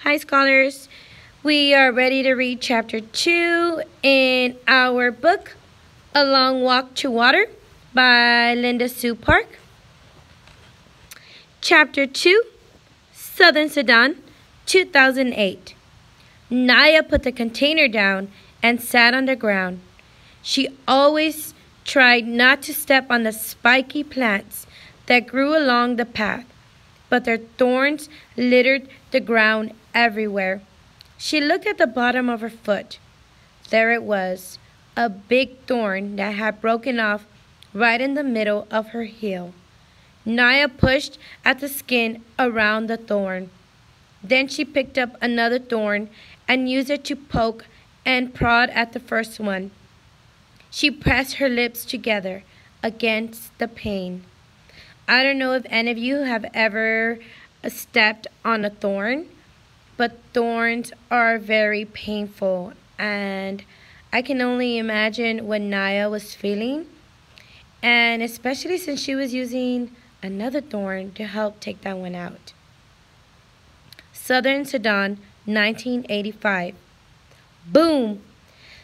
Hi, scholars. We are ready to read chapter 2 in our book, A Long Walk to Water by Linda Sue Park. Chapter 2, Southern Sudan, 2008. Naya put the container down and sat on the ground. She always tried not to step on the spiky plants that grew along the path, but their thorns littered the ground everywhere. She looked at the bottom of her foot. There it was, a big thorn that had broken off right in the middle of her heel. Naya pushed at the skin around the thorn. Then she picked up another thorn and used it to poke and prod at the first one. She pressed her lips together against the pain. I don't know if any of you have ever stepped on a thorn, but thorns are very painful, and I can only imagine what Naya was feeling, and especially since she was using another thorn to help take that one out. Southern Sudan, 1985. Boom!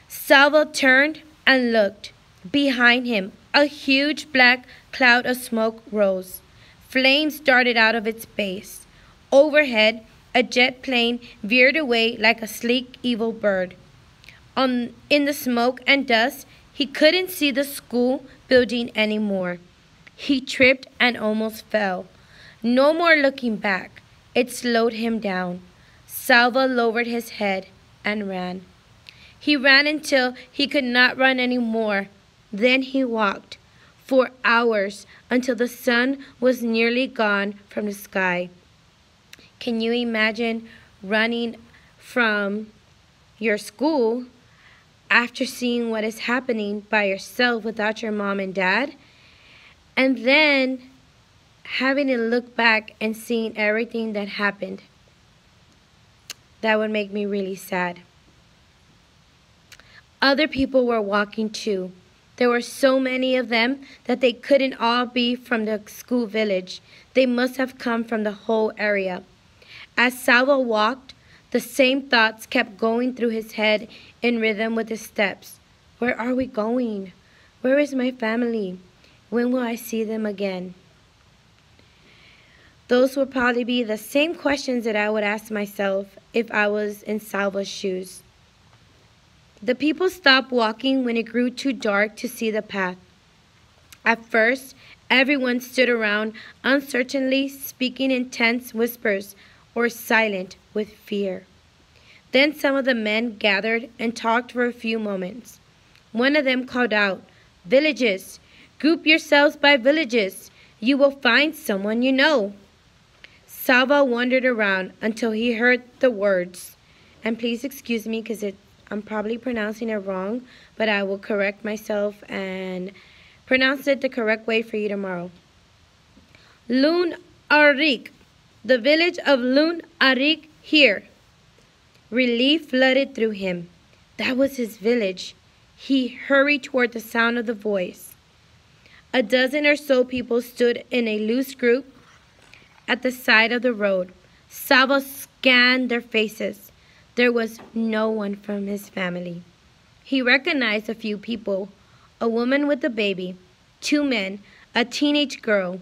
Salvo turned and looked. Behind him, a huge black cloud of smoke rose. Flames darted out of its base. Overhead, a jet plane veered away like a sleek, evil bird. In the smoke and dust, he couldn't see the school building anymore. He tripped and almost fell. No more looking back. It slowed him down. Salva lowered his head and ran. He ran until he could not run anymore. Then he walked for hours until the sun was nearly gone from the sky. Can you imagine running from your school after seeing what is happening by yourself without your mom and dad? And then having to look back and seeing everything that happened. That would make me really sad. Other people were walking too. There were so many of them that they couldn't all be from the school village. They must have come from the whole area. As Salvo walked, the same thoughts kept going through his head in rhythm with his steps. Where are we going? Where is my family? When will I see them again? Those would probably be the same questions that I would ask myself if I was in Salvo's shoes. The people stopped walking when it grew too dark to see the path. At first, everyone stood around uncertainly, speaking in tense whispers or silent with fear. Then some of the men gathered and talked for a few moments. One of them called out, "Villages! Group yourselves by villages. You will find someone you know." Salva wandered around until he heard the words. And please excuse me because I'm probably pronouncing it wrong, but I will correct myself and pronounce it the correct way for you tomorrow. Lun Arik, the village of Lun Arik here. Relief flooded through him. That was his village. He hurried toward the sound of the voice. A dozen or so people stood in a loose group at the side of the road. Salvo scanned their faces. There was no one from his family. He recognized a few people, a woman with a baby, two men, a teenage girl,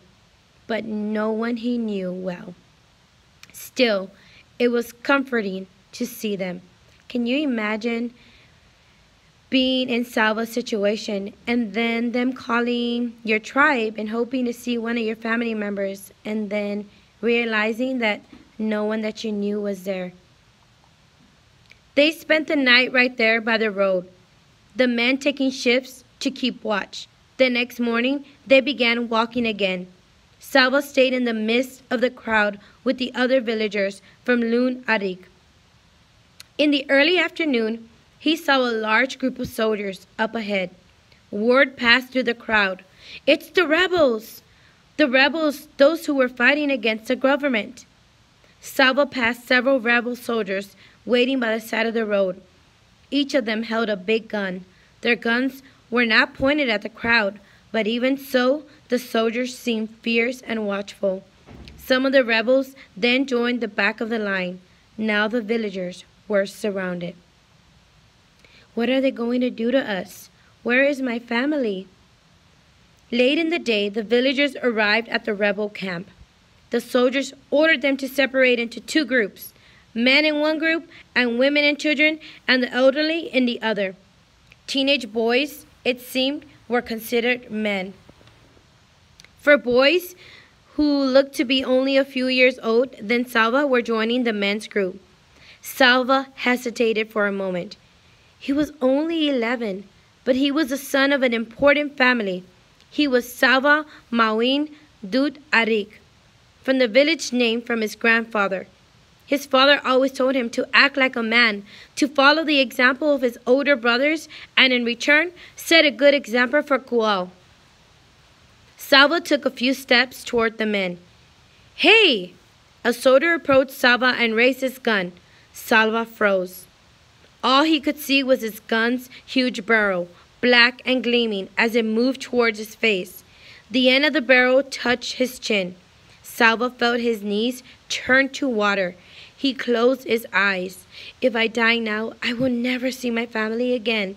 but no one he knew well. Still, it was comforting to see them. Can you imagine being in Salva's situation and then them calling your tribe and hoping to see one of your family members and then realizing that no one that you knew was there? They spent the night right there by the road, the men taking shifts to keep watch. The next morning, they began walking again. Salva stayed in the midst of the crowd with the other villagers from Lun Arik. In the early afternoon, he saw a large group of soldiers up ahead. Word passed through the crowd. "It's the rebels! The rebels, those who were fighting against the government." Salva passed several rebel soldiers waiting by the side of the road. Each of them held a big gun. Their guns were not pointed at the crowd, but even so, the soldiers seemed fierce and watchful. Some of the rebels then joined the back of the line. Now the villagers were surrounded. What are they going to do to us? Where is my family? Late in the day, the villagers arrived at the rebel camp. The soldiers ordered them to separate into two groups, men in one group and women and children and the elderly in the other. Teenage boys, it seemed, were considered men. For boys who looked to be only a few years old, then Salva were joining the men's group. Salva hesitated for a moment. He was only 11, but he was the son of an important family. He was Salva Mawin Dut Arik, from the village name from his grandfather. His father always told him to act like a man, to follow the example of his older brothers, and in return, set a good example for Kual. Salva took a few steps toward the men. "Hey!" A soldier approached Salva and raised his gun. Salva froze. All he could see was his gun's huge barrel, black and gleaming as it moved towards his face. The end of the barrel touched his chin. Salva felt his knees turn to water. He closed his eyes. If I die now, I will never see my family again.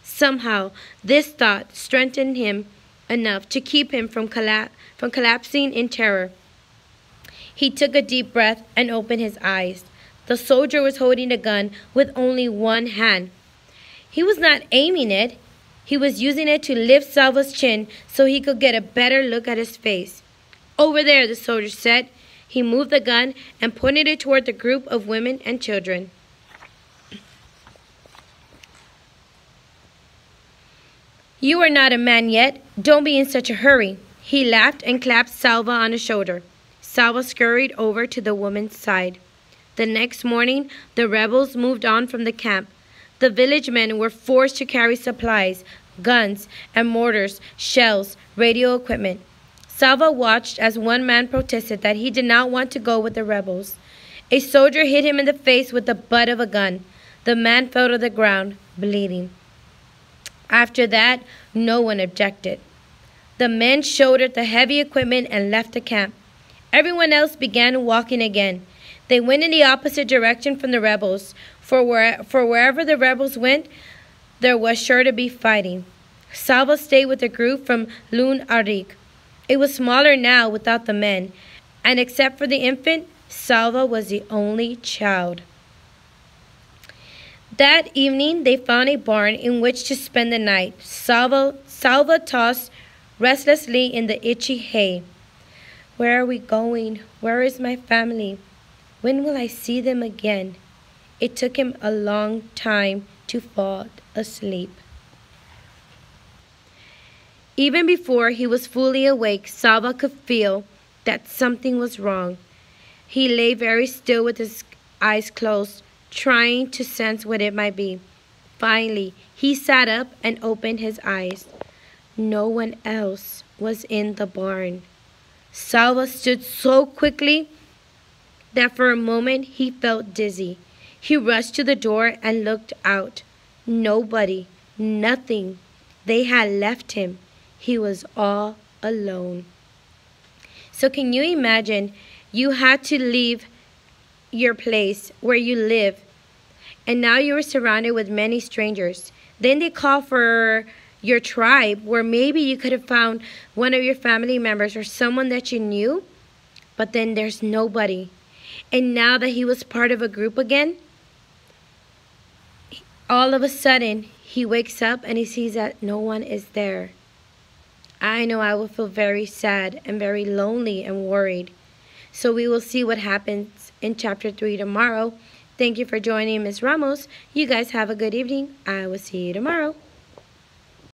Somehow, this thought strengthened him enough to keep him from collapsing in terror. He took a deep breath and opened his eyes. The soldier was holding a gun with only one hand. He was not aiming it. He was using it to lift Salva's chin so he could get a better look at his face. "Over there," the soldier said. He moved the gun and pointed it toward the group of women and children. "You are not a man yet. Don't be in such a hurry." He laughed and clapped Salva on the shoulder. Salva scurried over to the woman's side. The next morning, the rebels moved on from the camp. The village men were forced to carry supplies, guns and mortars, shells, radio equipment. Salva watched as one man protested that he did not want to go with the rebels. A soldier hit him in the face with the butt of a gun. The man fell to the ground, bleeding. After that, no one objected. The men shouldered the heavy equipment and left the camp. Everyone else began walking again. They went in the opposite direction from the rebels, for wherever the rebels went, there was sure to be fighting. Salva stayed with the group from Lun Arik. It was smaller now without the men, and except for the infant, Salva was the only child. That evening, they found a barn in which to spend the night. Salva tossed restlessly in the itchy hay. "Where are we going? Where is my family? When will I see them again?" It took him a long time to fall asleep. Even before he was fully awake, Salva could feel that something was wrong. He lay very still with his eyes closed, trying to sense what it might be. Finally, he sat up and opened his eyes. No one else was in the barn. Salva stood so quickly that for a moment he felt dizzy. He rushed to the door and looked out. Nobody, nothing. They had left him. He was all alone. So can you imagine you had to leave your place where you live, and now you were surrounded with many strangers. Then they call for your tribe, where maybe you could have found one of your family members or someone that you knew, but then there's nobody. And now that he was part of a group again, all of a sudden he wakes up and he sees that no one is there. I know I will feel very sad and very lonely and worried. So we will see what happens in chapter 3 tomorrow. Thank you for joining Ms. Ramos. You guys have a good evening. I will see you tomorrow.